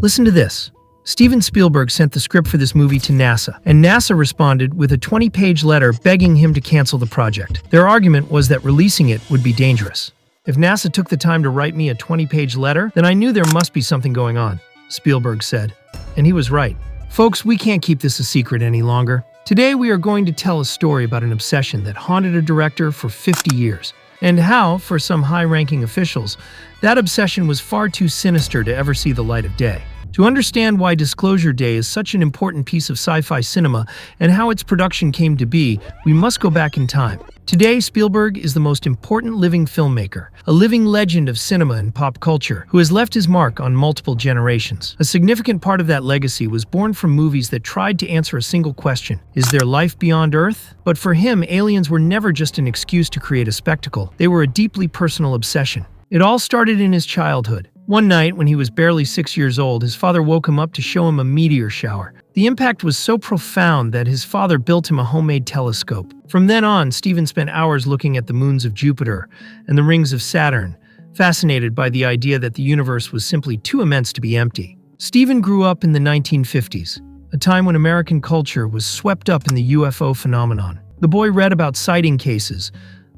Listen to this. Steven Spielberg sent the script for this movie to NASA, and NASA responded with a 20-page letter begging him to cancel the project. Their argument was that releasing it would be dangerous. "If NASA took the time to write me a 20-page letter, then I knew there must be something going on," Spielberg said. And he was right. Folks, we can't keep this a secret any longer. Today we are going to tell a story about an obsession that haunted a director for 50 years, and how, for some high-ranking officials, that obsession was far too sinister to ever see the light of day. To understand why Disclosure Day is such an important piece of sci-fi cinema and how its production came to be, we must go back in time. Today, Spielberg is the most important living filmmaker, a living legend of cinema and pop culture, who has left his mark on multiple generations. A significant part of that legacy was born from movies that tried to answer a single question: is there life beyond Earth? But for him, aliens were never just an excuse to create a spectacle. They were a deeply personal obsession. It all started in his childhood. One night, when he was barely 6 years old, his father woke him up to show him a meteor shower. The impact was so profound that his father built him a homemade telescope. From then on, Steven spent hours looking at the moons of Jupiter and the rings of Saturn, fascinated by the idea that the universe was simply too immense to be empty. Steven grew up in the 1950s, a time when American culture was swept up in the UFO phenomenon. The boy read about sighting cases,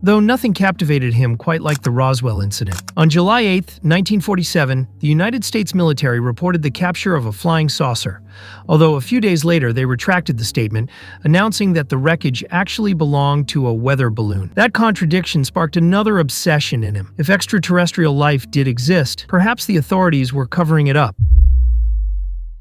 though nothing captivated him quite like the Roswell incident. On July 8, 1947, the United States military reported the capture of a flying saucer, although a few days later they retracted the statement, announcing that the wreckage actually belonged to a weather balloon. That contradiction sparked another obsession in him. If extraterrestrial life did exist, perhaps the authorities were covering it up.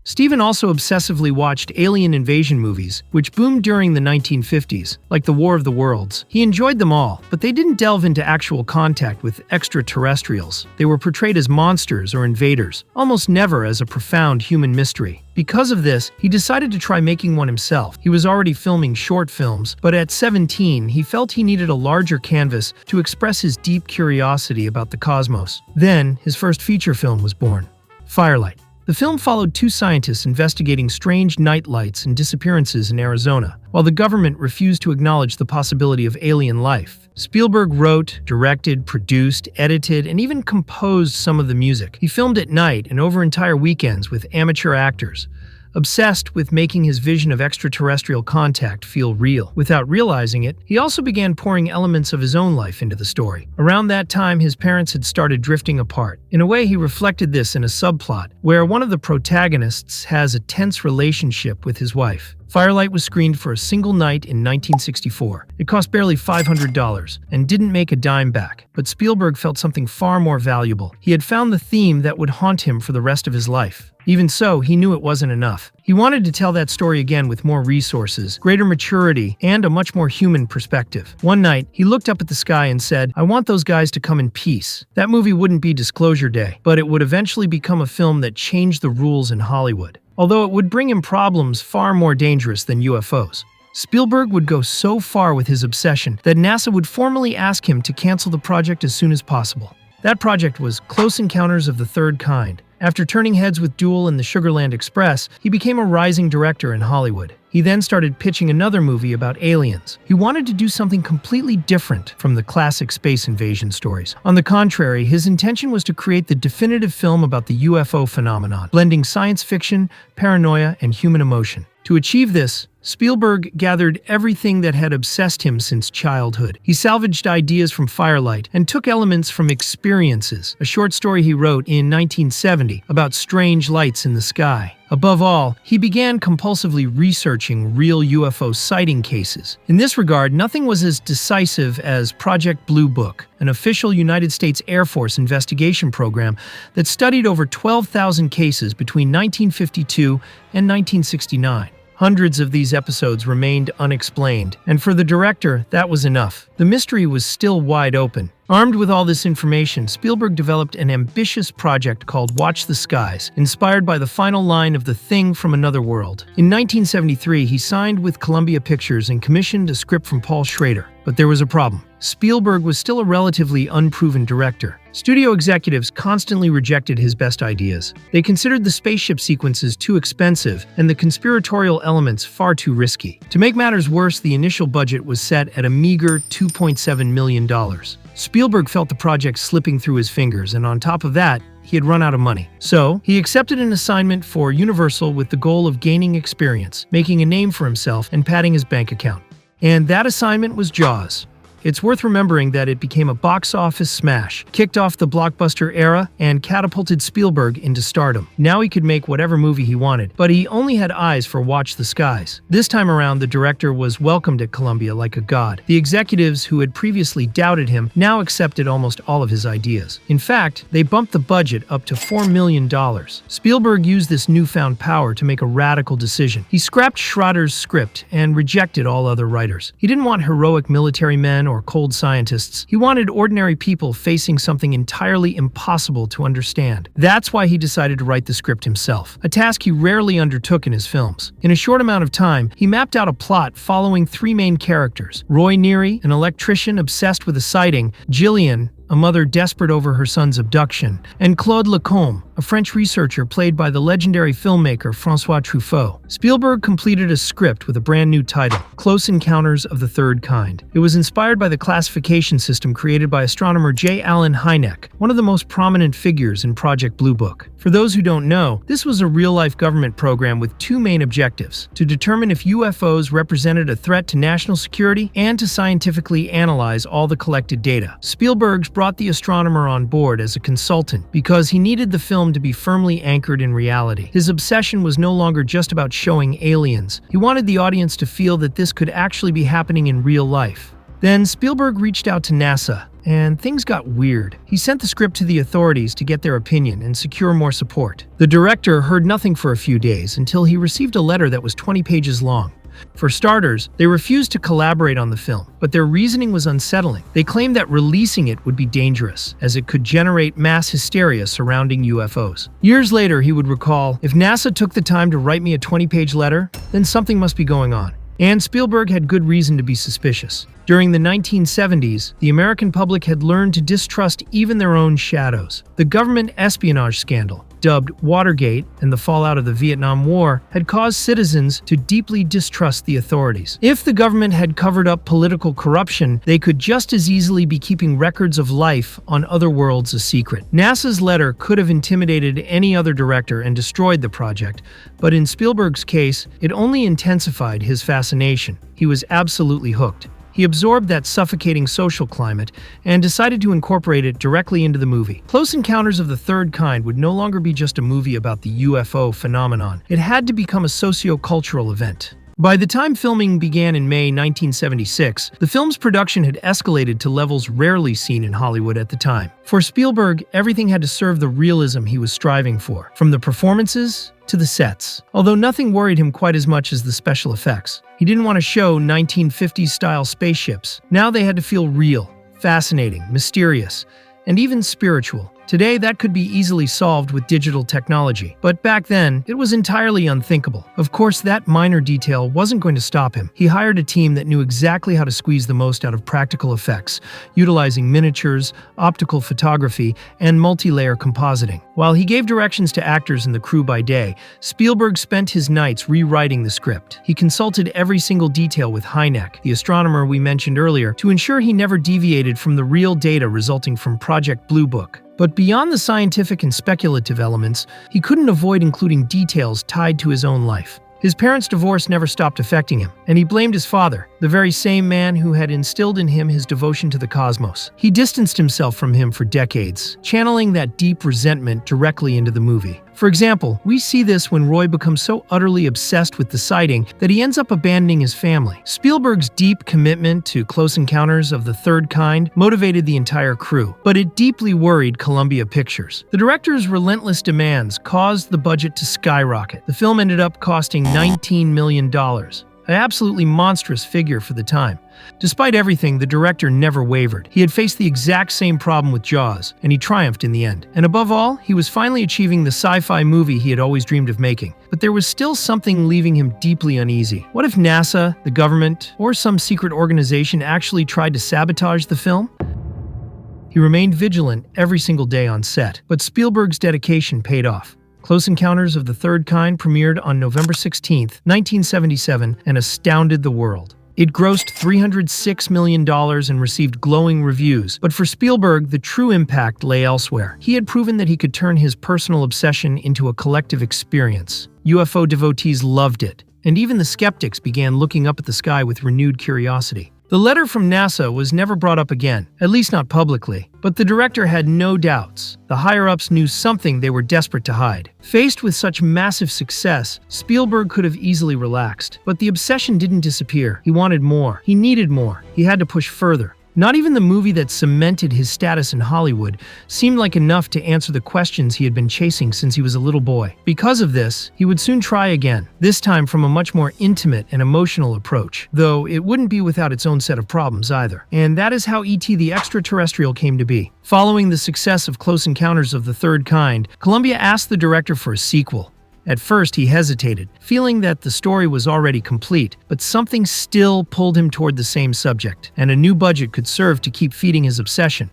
Steven also obsessively watched alien invasion movies, which boomed during the 1950s, like The War of the Worlds. He enjoyed them all, but they didn't delve into actual contact with extraterrestrials. They were portrayed as monsters or invaders, almost never as a profound human mystery. Because of this, he decided to try making one himself. He was already filming short films, but at 17, he felt he needed a larger canvas to express his deep curiosity about the cosmos. Then, his first feature film was born, Firelight. The film followed two scientists investigating strange night lights and disappearances in Arizona, while the government refused to acknowledge the possibility of alien life. Spielberg wrote, directed, produced, edited, and even composed some of the music. He filmed at night and over entire weekends with amateur actors, obsessed with making his vision of extraterrestrial contact feel real. Without realizing it, he also began pouring elements of his own life into the story. Around that time, his parents had started drifting apart. In a way, he reflected this in a subplot, where one of the protagonists has a tense relationship with his wife. Firelight was screened for a single night in 1964. It cost barely $500 and didn't make a dime back. But Spielberg felt something far more valuable. He had found the theme that would haunt him for the rest of his life. Even so, he knew it wasn't enough. He wanted to tell that story again with more resources, greater maturity, and a much more human perspective. One night, he looked up at the sky and said, "I want those guys to come in peace." That movie wouldn't be Disclosure Day, but it would eventually become a film that changed the rules in Hollywood. Although it would bring him problems far more dangerous than UFOs. Spielberg would go so far with his obsession that NASA would formally ask him to cancel the project as soon as possible. That project was Close Encounters of the Third Kind. After turning heads with Duel and the Sugarland Express, he became a rising director in Hollywood. He then started pitching another movie about aliens. He wanted to do something completely different from the classic space invasion stories. On the contrary, his intention was to create the definitive film about the UFO phenomenon, blending science fiction, paranoia, and human emotion. To achieve this, Spielberg gathered everything that had obsessed him since childhood. He salvaged ideas from Firelight and took elements from Experiences, a short story he wrote in 1970 about strange lights in the sky. Above all, he began compulsively researching real UFO sighting cases. In this regard, nothing was as decisive as Project Blue Book, an official United States Air Force investigation program that studied over 12,000 cases between 1952 and 1969. Hundreds of these episodes remained unexplained, and for the director, that was enough. The mystery was still wide open. Armed with all this information, Spielberg developed an ambitious project called Watch the Skies, inspired by the final line of The Thing from Another World. In 1973, he signed with Columbia Pictures and commissioned a script from Paul Schrader. But there was a problem. Spielberg was still a relatively unproven director. Studio executives constantly rejected his best ideas. They considered the spaceship sequences too expensive and the conspiratorial elements far too risky. To make matters worse, the initial budget was set at a meager $2.7 million. Spielberg felt the project slipping through his fingers, and on top of that, he had run out of money. So, he accepted an assignment for Universal with the goal of gaining experience, making a name for himself, and padding his bank account. And that assignment was Jaws. It's worth remembering that it became a box office smash, kicked off the blockbuster era, and catapulted Spielberg into stardom. Now he could make whatever movie he wanted, but he only had eyes for Watch the Skies. This time around, the director was welcomed at Columbia like a god. The executives who had previously doubted him now accepted almost all of his ideas. In fact, they bumped the budget up to $4 million. Spielberg used this newfound power to make a radical decision. He scrapped Schrader's script and rejected all other writers. He didn't want heroic military men or cold scientists. He wanted ordinary people facing something entirely impossible to understand. That's why he decided to write the script himself, a task he rarely undertook in his films. In a short amount of time, he mapped out a plot following three main characters: Roy Neary, an electrician obsessed with a sighting; Gillian, a mother desperate over her son's abduction; and Claude Lacombe, a French researcher played by the legendary filmmaker François Truffaut. Spielberg completed a script with a brand new title, Close Encounters of the Third Kind. It was inspired by the classification system created by astronomer J. Allen Hynek, one of the most prominent figures in Project Blue Book. For those who don't know, this was a real-life government program with two main objectives: to determine if UFOs represented a threat to national security and to scientifically analyze all the collected data. Spielberg brought the astronomer on board as a consultant because he needed the film to be firmly anchored in reality. His obsession was no longer just about showing aliens. He wanted the audience to feel that this could actually be happening in real life. Then Spielberg reached out to NASA, and things got weird. He sent the script to the authorities to get their opinion and secure more support. The director heard nothing for a few days until he received a letter that was 20 pages long. For starters, they refused to collaborate on the film, but their reasoning was unsettling. They claimed that releasing it would be dangerous, as it could generate mass hysteria surrounding UFOs. Years later, he would recall, "If NASA took the time to write me a 20-page letter, then something must be going on." And Spielberg had good reason to be suspicious. During the 1970s, the American public had learned to distrust even their own shadows. The government espionage scandal, dubbed Watergate, and the fallout of the Vietnam War had caused citizens to deeply distrust the authorities. If the government had covered up political corruption, they could just as easily be keeping records of life on other worlds a secret. NASA's letter could have intimidated any other director and destroyed the project, but in Spielberg's case, it only intensified his fascination. He was absolutely hooked. He absorbed that suffocating social climate and decided to incorporate it directly into the movie. Close Encounters of the Third Kind would no longer be just a movie about the UFO phenomenon. It had to become a socio-cultural event. By the time filming began in May 1976, the film's production had escalated to levels rarely seen in Hollywood at the time. For Spielberg, everything had to serve the realism he was striving for, from the performances to the sets. Although nothing worried him quite as much as the special effects. He didn't want to show 1950s-style spaceships. Now they had to feel real, fascinating, mysterious, and even spiritual. Today, that could be easily solved with digital technology, but back then, it was entirely unthinkable. Of course, that minor detail wasn't going to stop him. He hired a team that knew exactly how to squeeze the most out of practical effects, utilizing miniatures, optical photography, and multi-layer compositing. While he gave directions to actors and the crew by day, Spielberg spent his nights rewriting the script. He consulted every single detail with Hynek, the astronomer we mentioned earlier, to ensure he never deviated from the real data resulting from Project Blue Book. But beyond the scientific and speculative elements, he couldn't avoid including details tied to his own life. His parents' divorce never stopped affecting him, and he blamed his father, the very same man who had instilled in him his devotion to the cosmos. He distanced himself from him for decades, channeling that deep resentment directly into the movie. For example, we see this when Roy becomes so utterly obsessed with the sighting that he ends up abandoning his family. Spielberg's deep commitment to Close Encounters of the Third Kind motivated the entire crew, but it deeply worried Columbia Pictures. The director's relentless demands caused the budget to skyrocket. The film ended up costing $19 million. An absolutely monstrous figure for the time. Despite everything, the director never wavered. He had faced the exact same problem with Jaws, and he triumphed in the end. And above all, he was finally achieving the sci-fi movie he had always dreamed of making. But there was still something leaving him deeply uneasy. What if NASA, the government, or some secret organization actually tried to sabotage the film? He remained vigilant every single day on set, but Spielberg's dedication paid off. Close Encounters of the Third Kind premiered on November 16, 1977, and astounded the world. It grossed $306 million and received glowing reviews, but for Spielberg, the true impact lay elsewhere. He had proven that he could turn his personal obsession into a collective experience. UFO devotees loved it, and even the skeptics began looking up at the sky with renewed curiosity. The letter from NASA was never brought up again, at least not publicly, but the director had no doubts. The higher-ups knew something they were desperate to hide. Faced with such massive success, Spielberg could have easily relaxed, but the obsession didn't disappear. He wanted more. He needed more. He had to push further. Not even the movie that cemented his status in Hollywood seemed like enough to answer the questions he had been chasing since he was a little boy. Because of this, he would soon try again, this time from a much more intimate and emotional approach, though it wouldn't be without its own set of problems either. And that is how E.T. the Extra-Terrestrial came to be. Following the success of Close Encounters of the Third Kind, Columbia asked the director for a sequel. At first, he hesitated, feeling that the story was already complete, but something still pulled him toward the same subject, and a new budget could serve to keep feeding his obsession.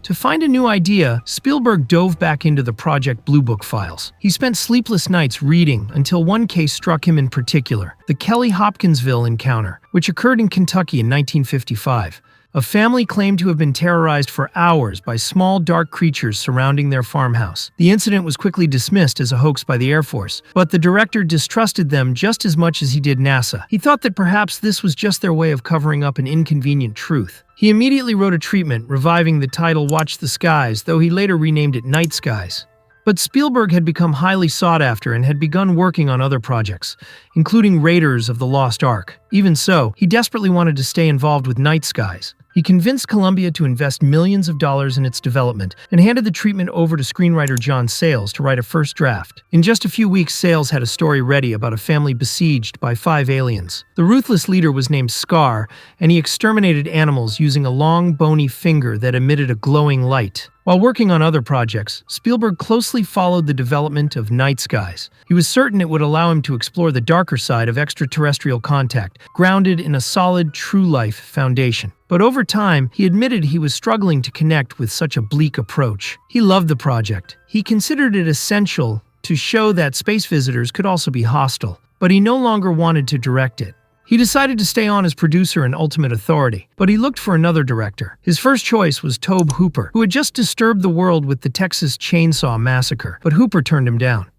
To find a new idea, Spielberg dove back into the Project Blue Book files. He spent sleepless nights reading until one case struck him in particular, the Kelly Hopkinsville encounter, which occurred in Kentucky in 1955. A family claimed to have been terrorized for hours by small, dark creatures surrounding their farmhouse. The incident was quickly dismissed as a hoax by the Air Force, but the director distrusted them just as much as he did NASA. He thought that perhaps this was just their way of covering up an inconvenient truth. He immediately wrote a treatment, reviving the title Watch the Skies, though he later renamed it Night Skies. But Spielberg had become highly sought after and had begun working on other projects, including Raiders of the Lost Ark. Even so, he desperately wanted to stay involved with Night Skies. He convinced Columbia to invest millions of dollars in its development and handed the treatment over to screenwriter John Sayles to write a first draft. In just a few weeks, Sayles had a story ready about a family besieged by 5 aliens. The ruthless leader was named Scar, and he exterminated animals using a long, bony finger that emitted a glowing light. While working on other projects, Spielberg closely followed the development of Night Skies. He was certain it would allow him to explore the darker side of extraterrestrial contact, grounded in a solid, true-life foundation. But over time, he admitted he was struggling to connect with such a bleak approach. He loved the project. He considered it essential to show that space visitors could also be hostile, but he no longer wanted to direct it. He decided to stay on as producer and ultimate authority, but he looked for another director. His first choice was Tobe Hooper, who had just disturbed the world with the Texas Chainsaw Massacre, but Hooper turned him down.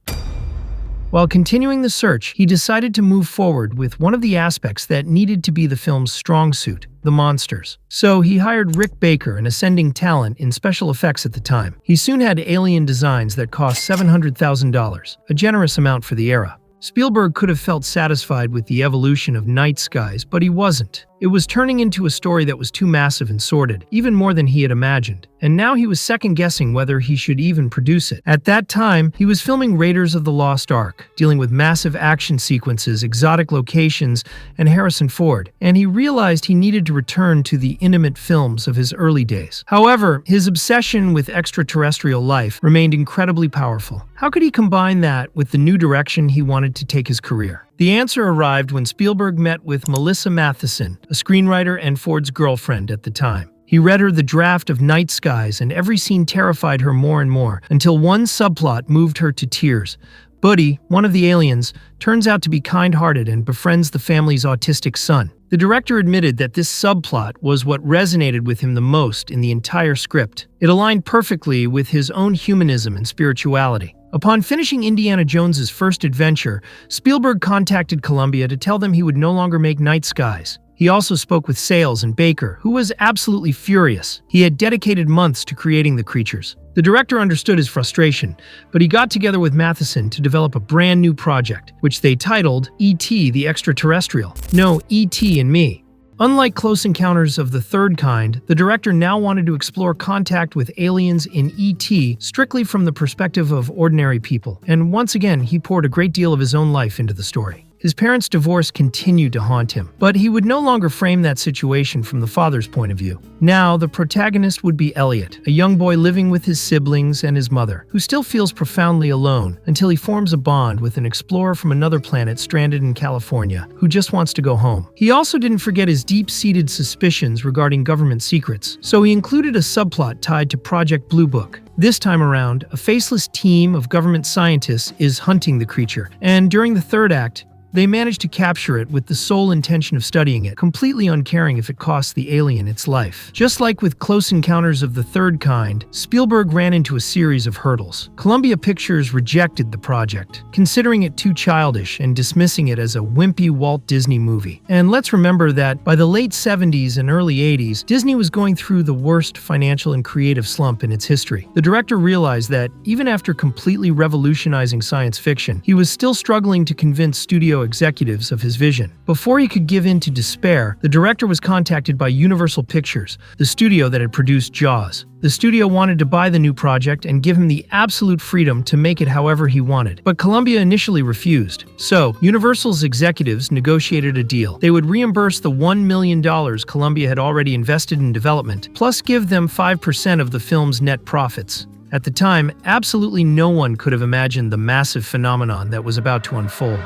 While continuing the search, he decided to move forward with one of the aspects that needed to be the film's strong suit, the monsters. So he hired Rick Baker, an ascending talent in special effects at the time. He soon had alien designs that cost $700,000, a generous amount for the era. Spielberg could have felt satisfied with the evolution of Night Skies, but he wasn't. It was turning into a story that was too massive and sordid, even more than he had imagined. And now he was second-guessing whether he should even produce it. At that time, he was filming Raiders of the Lost Ark, dealing with massive action sequences, exotic locations, and Harrison Ford, and he realized he needed to return to the intimate films of his early days. However, his obsession with extraterrestrial life remained incredibly powerful. How could he combine that with the new direction he wanted to take his career? The answer arrived when Spielberg met with Melissa Matheson, a screenwriter and Ford's girlfriend at the time. He read her the draft of Night Skies, and every scene terrified her more and more, until one subplot moved her to tears. Buddy, one of the aliens, turns out to be kind-hearted and befriends the family's autistic son. The director admitted that this subplot was what resonated with him the most in the entire script. It aligned perfectly with his own humanism and spirituality. Upon finishing Indiana Jones's first adventure, Spielberg contacted Columbia to tell them he would no longer make Night Skies. He also spoke with Sayles and Baker, who was absolutely furious. He had dedicated months to creating the creatures. The director understood his frustration, but he got together with Matheson to develop a brand new project, which they titled E.T. the Extra-Terrestrial. No, E.T. and Me. Unlike Close Encounters of the Third Kind, the director now wanted to explore contact with aliens in E.T. strictly from the perspective of ordinary people, and once again he poured a great deal of his own life into the story. His parents' divorce continued to haunt him, but he would no longer frame that situation from the father's point of view. Now, the protagonist would be Elliot, a young boy living with his siblings and his mother, who still feels profoundly alone until he forms a bond with an explorer from another planet stranded in California, who just wants to go home. He also didn't forget his deep-seated suspicions regarding government secrets, so he included a subplot tied to Project Blue Book. This time around, a faceless team of government scientists is hunting the creature, and during the third act, They managed to capture it with the sole intention of studying it, completely uncaring if it costs the alien its life. Just like with Close Encounters of the Third Kind, Spielberg ran into a series of hurdles. Columbia Pictures rejected the project, considering it too childish and dismissing it as a wimpy Walt Disney movie. And let's remember that by the late 70s and early 80s, Disney was going through the worst financial and creative slump in its history. The director realized that, even after completely revolutionizing science fiction, he was still struggling to convince studio executives of his vision. Before he could give in to despair, the director was contacted by Universal Pictures, the studio that had produced Jaws. The studio wanted to buy the new project and give him the absolute freedom to make it however he wanted, but Columbia initially refused. So, Universal's executives negotiated a deal. They would reimburse the $1 million Columbia had already invested in development, plus give them 5% of the film's net profits. At the time, absolutely no one could have imagined the massive phenomenon that was about to unfold.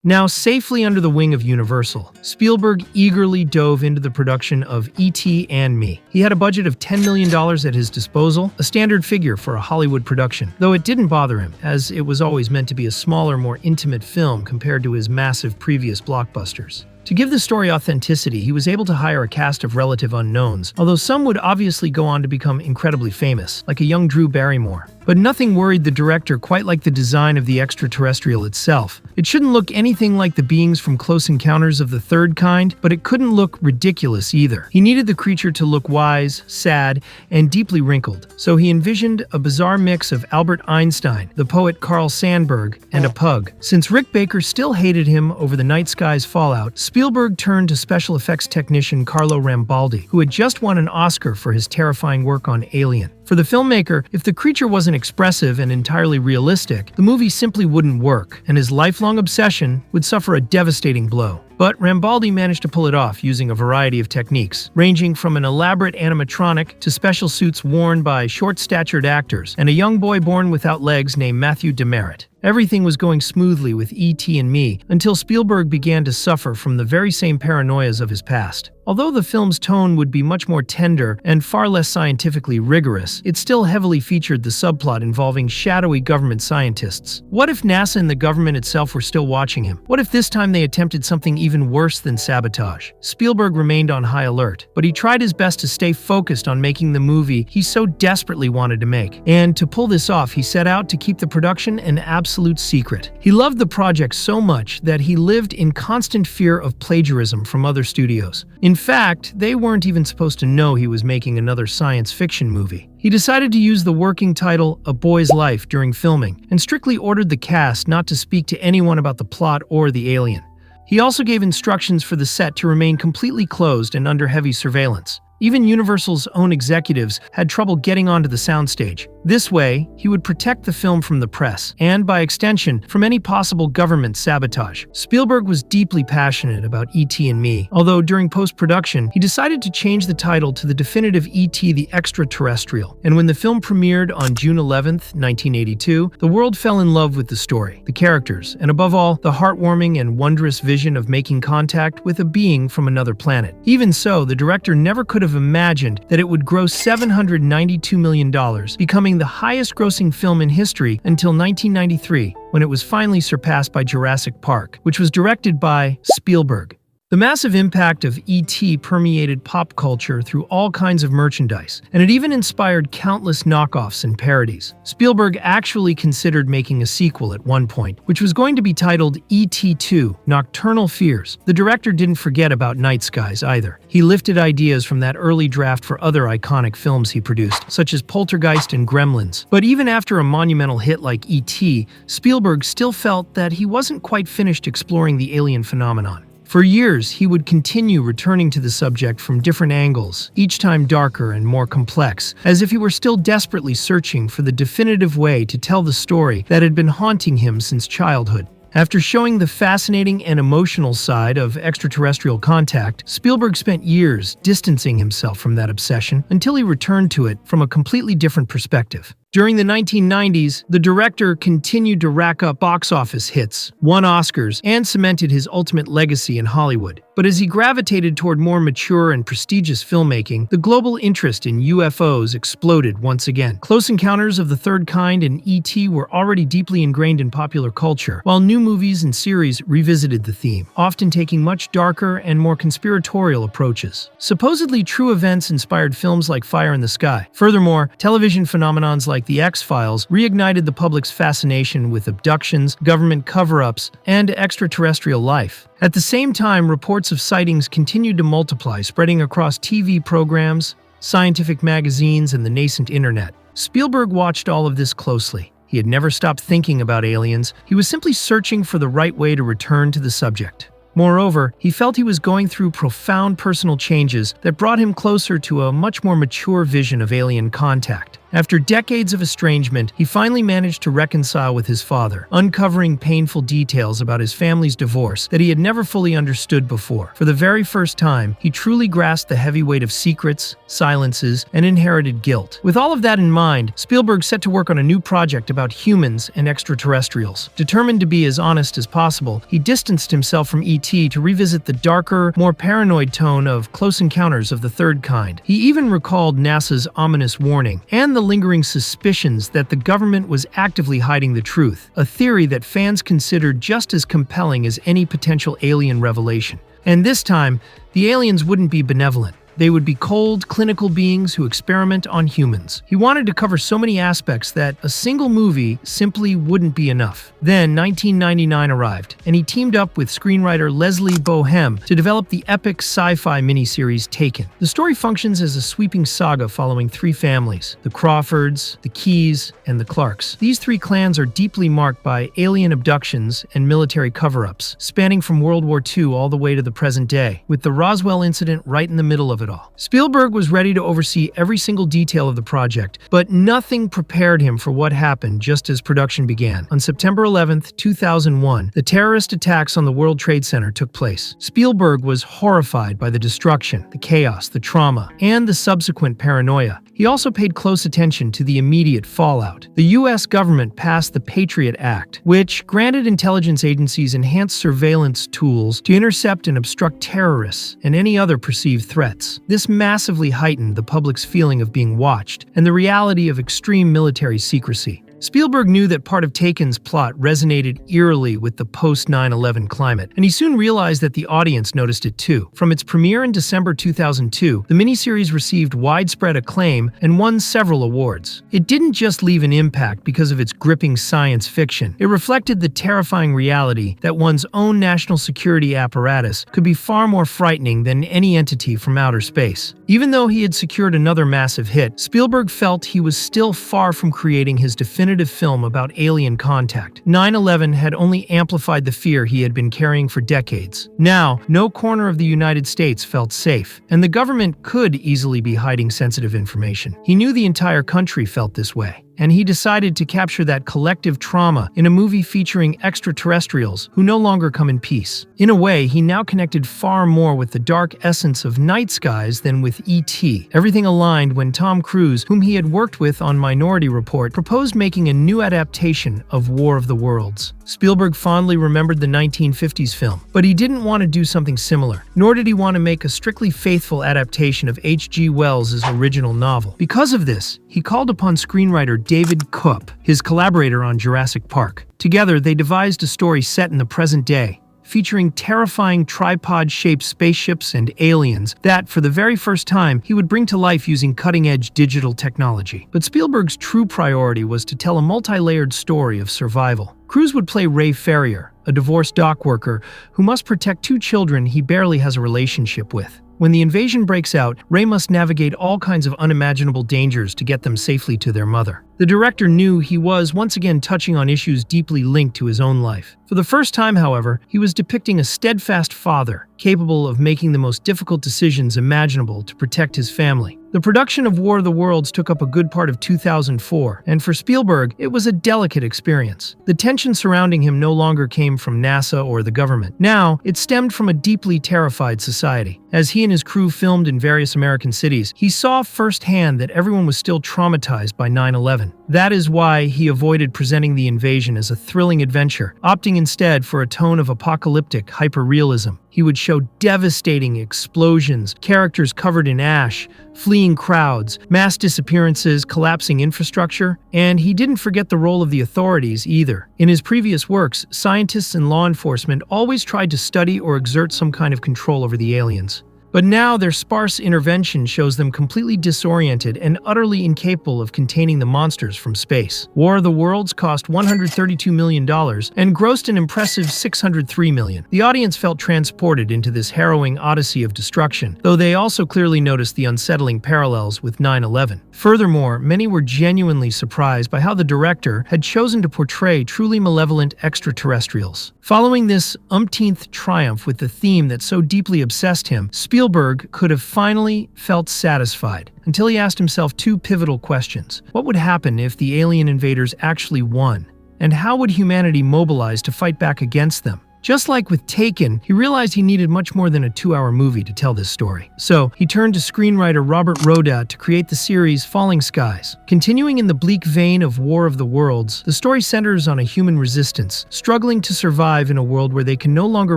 Now safely under the wing of Universal, Spielberg eagerly dove into the production of E.T. and Me. He had a budget of $10 million at his disposal, a standard figure for a Hollywood production, though it didn't bother him, as it was always meant to be a smaller, more intimate film compared to his massive previous blockbusters. To give the story authenticity, he was able to hire a cast of relative unknowns, although some would obviously go on to become incredibly famous, like a young Drew Barrymore. But nothing worried the director quite like the design of the Extra-Terrestrial itself. It shouldn't look anything like the beings from Close Encounters of the Third Kind, but it couldn't look ridiculous either. He needed the creature to look wise, sad, and deeply wrinkled, so he envisioned a bizarre mix of Albert Einstein, the poet Carl Sandburg, and a pug. Since Rick Baker still hated him over the Night Sky's fallout, Spielberg turned to special effects technician Carlo Rambaldi, who had just won an Oscar for his terrifying work on Alien. For the filmmaker, if the creature wasn't expressive and entirely realistic, the movie simply wouldn't work, and his lifelong obsession would suffer a devastating blow. But Rambaldi managed to pull it off using a variety of techniques, ranging from an elaborate animatronic to special suits worn by short-statured actors and a young boy born without legs named Matthew Demerit. Everything was going smoothly with E.T. and Me until Spielberg began to suffer from the very same paranoias of his past. Although the film's tone would be much more tender and far less scientifically rigorous, it still heavily featured the subplot involving shadowy government scientists. What if NASA and the government itself were still watching him? What if this time they attempted something even worse than sabotage? Spielberg remained on high alert, but he tried his best to stay focused on making the movie he so desperately wanted to make. And to pull this off, he set out to keep the production an absolute secret. He loved the project so much that he lived in constant fear of plagiarism from other studios. In fact, they weren't even supposed to know he was making another science fiction movie. He decided to use the working title A Boy's Life during filming, and strictly ordered the cast not to speak to anyone about the plot or the alien. He also gave instructions for the set to remain completely closed and under heavy surveillance. Even Universal's own executives had trouble getting onto the soundstage. This way, he would protect the film from the press, and by extension, from any possible government sabotage. Spielberg was deeply passionate about E.T. and Me, although during post-production, he decided to change the title to the definitive E.T. the Extra-Terrestrial. And when the film premiered on June 11, 1982, the world fell in love with the story, the characters, and above all, the heartwarming and wondrous vision of making contact with a being from another planet. Even so, the director never could have imagined that it would gross $792 million, becoming the highest-grossing film in history until 1993, when it was finally surpassed by Jurassic Park, which was directed by Spielberg. The massive impact of E.T. permeated pop culture through all kinds of merchandise, and it even inspired countless knockoffs and parodies. Spielberg actually considered making a sequel at one point, which was going to be titled E.T. 2: Nocturnal Fears. The director didn't forget about Night Skies either. He lifted ideas from that early draft for other iconic films he produced, such as Poltergeist and Gremlins. But even after a monumental hit like E.T., Spielberg still felt that he wasn't quite finished exploring the alien phenomenon. For years, he would continue returning to the subject from different angles, each time darker and more complex, as if he were still desperately searching for the definitive way to tell the story that had been haunting him since childhood. After showing the fascinating and emotional side of extraterrestrial contact, Spielberg spent years distancing himself from that obsession until he returned to it from a completely different perspective. During the 1990s, the director continued to rack up box office hits, won Oscars, and cemented his ultimate legacy in Hollywood. But as he gravitated toward more mature and prestigious filmmaking, the global interest in UFOs exploded once again. Close Encounters of the Third Kind and E.T. were already deeply ingrained in popular culture, while new movies and series revisited the theme, often taking much darker and more conspiratorial approaches. Supposedly true events inspired films like Fire in the Sky. Furthermore, television phenomenons like The X-Files reignited the public's fascination with abductions, government cover-ups, and extraterrestrial life. At the same time, reports of sightings continued to multiply, spreading across TV programs, scientific magazines, and the nascent internet. Spielberg watched all of this closely. He had never stopped thinking about aliens. He was simply searching for the right way to return to the subject. Moreover, he felt he was going through profound personal changes that brought him closer to a much more mature vision of alien contact. After decades of estrangement, he finally managed to reconcile with his father, uncovering painful details about his family's divorce that he had never fully understood before. For the very first time, he truly grasped the heavy weight of secrets, silences, and inherited guilt. With all of that in mind, Spielberg set to work on a new project about humans and extraterrestrials. Determined to be as honest as possible, he distanced himself from E.T. to revisit the darker, more paranoid tone of Close Encounters of the Third Kind. He even recalled NASA's ominous warning and the lingering suspicions that the government was actively hiding the truth, a theory that fans considered just as compelling as any potential alien revelation. And this time, the aliens wouldn't be benevolent. They would be cold, clinical beings who experiment on humans. He wanted to cover so many aspects that a single movie simply wouldn't be enough. Then 1999 arrived, and he teamed up with screenwriter Leslie Bohem to develop the epic sci-fi miniseries Taken. The story functions as a sweeping saga following three families: the Crawfords, the Keys, and the Clarks. These three clans are deeply marked by alien abductions and military cover-ups, spanning from World War II all the way to the present day, with the Roswell incident right in the middle of it all. Spielberg was ready to oversee every single detail of the project, but nothing prepared him for what happened just as production began. On September 11, 2001, the terrorist attacks on the World Trade Center took place. Spielberg was horrified by the destruction, the chaos, the trauma, and the subsequent paranoia. He also paid close attention to the immediate fallout. The U.S. government passed the Patriot Act, which granted intelligence agencies enhanced surveillance tools to intercept and obstruct terrorists and any other perceived threats. This massively heightened the public's feeling of being watched and the reality of extreme military secrecy. Spielberg knew that part of Taken's plot resonated eerily with the post-9/11 climate, and he soon realized that the audience noticed it too. From its premiere in December 2002, the miniseries received widespread acclaim and won several awards. It didn't just leave an impact because of its gripping science fiction. It reflected the terrifying reality that one's own national security apparatus could be far more frightening than any entity from outer space. Even though he had secured another massive hit, Spielberg felt he was still far from creating his definitive film about alien contact. 9/11 had only amplified the fear he had been carrying for decades. Now, no corner of the United States felt safe, and the government could easily be hiding sensitive information. He knew the entire country felt this way, and he decided to capture that collective trauma in a movie featuring extraterrestrials who no longer come in peace. In a way, he now connected far more with the dark essence of Night Skies than with E.T. Everything aligned when Tom Cruise, whom he had worked with on Minority Report, proposed making a new adaptation of War of the Worlds. Spielberg fondly remembered the 1950s film, but he didn't want to do something similar, nor did he want to make a strictly faithful adaptation of H.G. Wells' original novel. Because of this, he called upon screenwriter David Koepp, his collaborator on Jurassic Park. Together, they devised a story set in the present day, featuring terrifying tripod-shaped spaceships and aliens that, for the very first time, he would bring to life using cutting-edge digital technology. But Spielberg's true priority was to tell a multi-layered story of survival. Cruise would play Ray Ferrier, a divorced dock worker who must protect two children he barely has a relationship with. When the invasion breaks out, Ray must navigate all kinds of unimaginable dangers to get them safely to their mother. The director knew he was once again touching on issues deeply linked to his own life. For the first time, however, he was depicting a steadfast father, capable of making the most difficult decisions imaginable to protect his family. The production of War of the Worlds took up a good part of 2004, and for Spielberg, it was a delicate experience. The tension surrounding him no longer came from NASA or the government. Now, it stemmed from a deeply terrified society. As he and his crew filmed in various American cities, he saw firsthand that everyone was still traumatized by 9/11. That is why he avoided presenting the invasion as a thrilling adventure, opting instead for a tone of apocalyptic hyperrealism. He would show devastating explosions, characters covered in ash, fleeing crowds, mass disappearances, collapsing infrastructure, and he didn't forget the role of the authorities either. In his previous works, scientists and law enforcement always tried to study or exert some kind of control over the aliens. But now their sparse intervention shows them completely disoriented and utterly incapable of containing the monsters from space. War of the Worlds cost $132 million and grossed an impressive $603 million. The audience felt transported into this harrowing odyssey of destruction, though they also clearly noticed the unsettling parallels with 9/11. Furthermore, many were genuinely surprised by how the director had chosen to portray truly malevolent extraterrestrials. Following this umpteenth triumph with the theme that so deeply obsessed him, Spielberg could have finally felt satisfied until he asked himself two pivotal questions. What would happen if the alien invaders actually won? And how would humanity mobilize to fight back against them? Just like with Taken, he realized he needed much more than a 2-hour movie to tell this story. So, he turned to screenwriter Robert Rodat to create the series Falling Skies. Continuing in the bleak vein of War of the Worlds, the story centers on a human resistance, struggling to survive in a world where they can no longer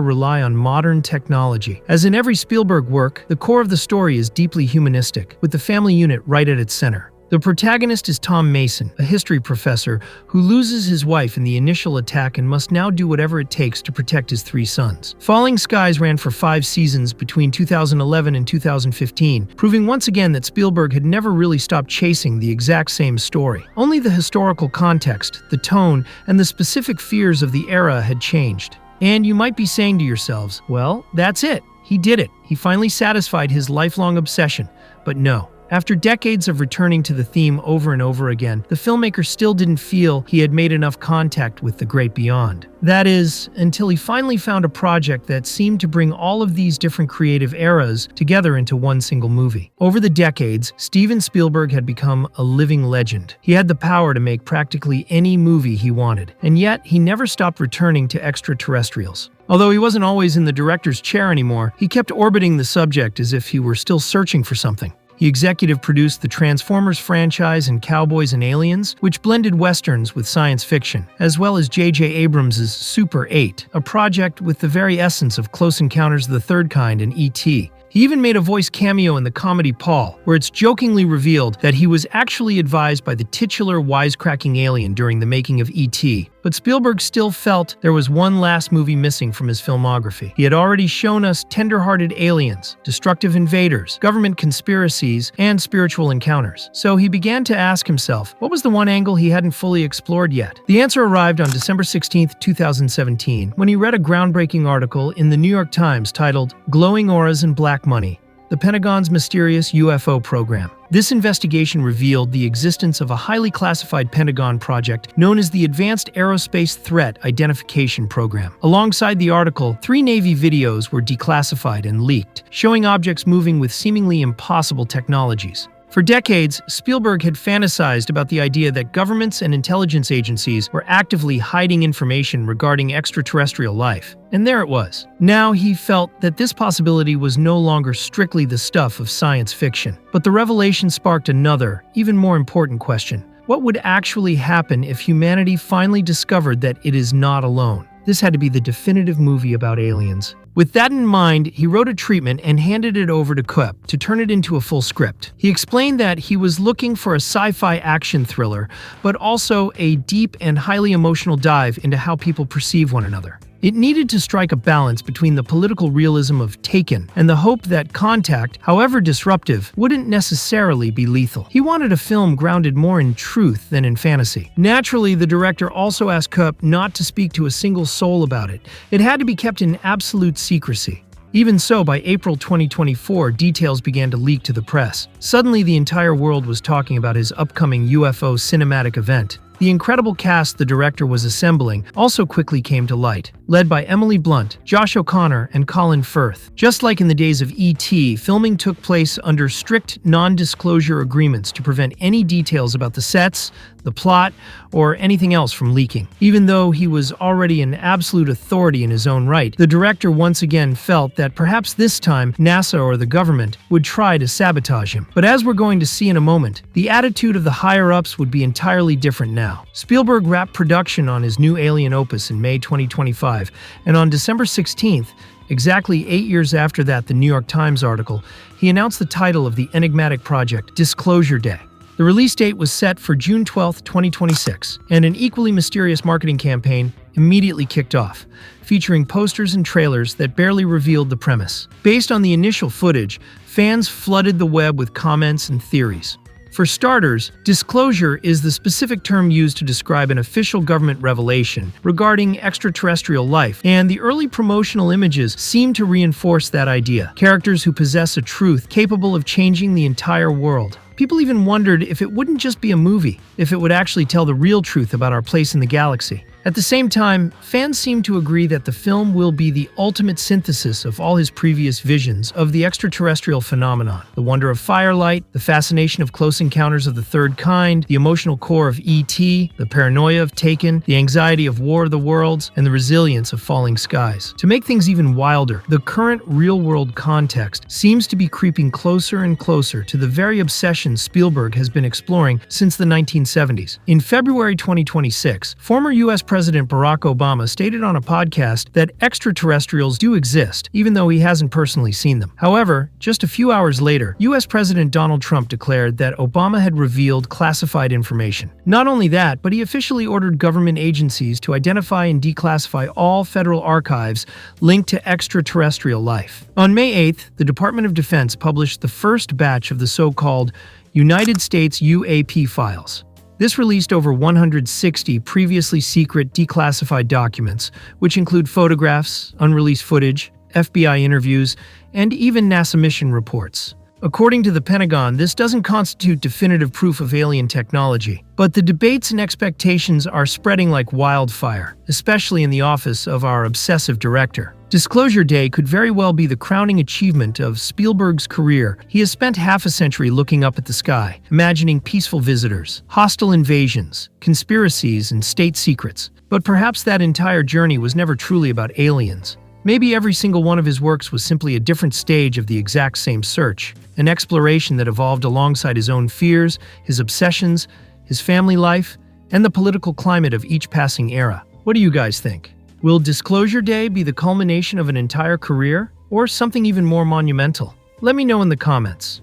rely on modern technology. As in every Spielberg work, the core of the story is deeply humanistic, with the family unit right at its center. The protagonist is Tom Mason, a history professor who loses his wife in the initial attack and must now do whatever it takes to protect his 3 sons. Falling Skies ran for 5 seasons between 2011 and 2015, proving once again that Spielberg had never really stopped chasing the exact same story. Only the historical context, the tone, and the specific fears of the era had changed. And you might be saying to yourselves, well, that's it. He did it. He finally satisfied his lifelong obsession. But no. After decades of returning to the theme over and over again, the filmmaker still didn't feel he had made enough contact with the great beyond. That is, until he finally found a project that seemed to bring all of these different creative eras together into one single movie. Over the decades, Steven Spielberg had become a living legend. He had the power to make practically any movie he wanted, and yet he never stopped returning to Extra-Terrestrials. Although he wasn't always in the director's chair anymore, he kept orbiting the subject as if he were still searching for something. He executive produced the Transformers franchise and Cowboys and Aliens, which blended westerns with science fiction, as well as J.J. Abrams' Super 8, a project with the very essence of Close Encounters of the Third Kind and E.T. He even made a voice cameo in the comedy Paul, where it's jokingly revealed that he was actually advised by the titular wisecracking alien during the making of E.T. But Spielberg still felt there was one last movie missing from his filmography. He had already shown us tender-hearted aliens, destructive invaders, government conspiracies, and spiritual encounters. So he began to ask himself, what was the one angle he hadn't fully explored yet? The answer arrived on December 16, 2017, when he read a groundbreaking article in the New York Times titled "Glowing Auras and Black Money: The Pentagon's Mysterious UFO Program." This investigation revealed the existence of a highly classified Pentagon project known as the Advanced Aerospace Threat Identification Program. Alongside the article, 3 Navy videos were declassified and leaked, showing objects moving with seemingly impossible technologies. For decades, Spielberg had fantasized about the idea that governments and intelligence agencies were actively hiding information regarding extraterrestrial life. And there it was. Now he felt that this possibility was no longer strictly the stuff of science fiction. But the revelation sparked another, even more important question. What would actually happen if humanity finally discovered that it is not alone? This had to be the definitive movie about aliens. With that in mind, he wrote a treatment and handed it over to Koepp to turn it into a full script. He explained that he was looking for a sci-fi action thriller, but also a deep and highly emotional dive into how people perceive one another. It needed to strike a balance between the political realism of Taken and the hope that contact, however disruptive, wouldn't necessarily be lethal. He wanted a film grounded more in truth than in fantasy. Naturally, the director also asked Koepp not to speak to a single soul about it. It had to be kept in absolute secrecy. Even so, by April 2024, details began to leak to the press. Suddenly, the entire world was talking about his upcoming UFO cinematic event. The incredible cast the director was assembling also quickly came to light, led by Emily Blunt, Josh O'Connor, and Colin Firth. Just like in the days of E.T., filming took place under strict non-disclosure agreements to prevent any details about the sets, the plot, or anything else from leaking. Even though he was already an absolute authority in his own right, the director once again felt that perhaps this time NASA or the government would try to sabotage him. But as we're going to see in a moment, the attitude of the higher-ups would be entirely different now. Spielberg wrapped production on his new Alien opus in May 2025, and on December 16th, exactly 8 years after that, the New York Times article, he announced the title of the enigmatic project, Disclosure Day. The release date was set for June 12, 2026, and an equally mysterious marketing campaign immediately kicked off, featuring posters and trailers that barely revealed the premise. Based on the initial footage, fans flooded the web with comments and theories. For starters, disclosure is the specific term used to describe an official government revelation regarding extraterrestrial life, and the early promotional images seem to reinforce that idea. Characters who possess a truth capable of changing the entire world. People even wondered if it wouldn't just be a movie, if it would actually tell the real truth about our place in the galaxy. At the same time, fans seem to agree that the film will be the ultimate synthesis of all his previous visions of the extraterrestrial phenomenon. The wonder of Firelight, the fascination of Close Encounters of the Third Kind, the emotional core of E.T., the paranoia of Taken, the anxiety of War of the Worlds, and the resilience of Falling Skies. To make things even wilder, the current real-world context seems to be creeping closer and closer to the very obsession Spielberg has been exploring since the 1970s. In February 2026, former U.S. President Barack Obama stated on a podcast that extraterrestrials do exist, even though he hasn't personally seen them. However, just a few hours later, U.S. President Donald Trump declared that Obama had revealed classified information. Not only that, but he officially ordered government agencies to identify and declassify all federal archives linked to extraterrestrial life. On May 8th, the Department of Defense published the first batch of the so-called United States UAP files. This released over 160 previously secret declassified documents, which include photographs, unreleased footage, FBI interviews, and even NASA mission reports. According to the Pentagon, this doesn't constitute definitive proof of alien technology, but the debates and expectations are spreading like wildfire, especially in the office of our obsessive director. Disclosure Day could very well be the crowning achievement of Spielberg's career. He has spent half a century looking up at the sky, imagining peaceful visitors, hostile invasions, conspiracies, and state secrets. But perhaps that entire journey was never truly about aliens. Maybe every single one of his works was simply a different stage of the exact same search, an exploration that evolved alongside his own fears, his obsessions, his family life, and the political climate of each passing era. What do you guys think? Will Disclosure Day be the culmination of an entire career, or something even more monumental? Let me know in the comments.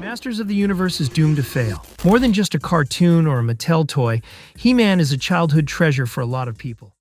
Masters of the Universe is doomed to fail. More than just a cartoon or a Mattel toy, He-Man is a childhood treasure for a lot of people.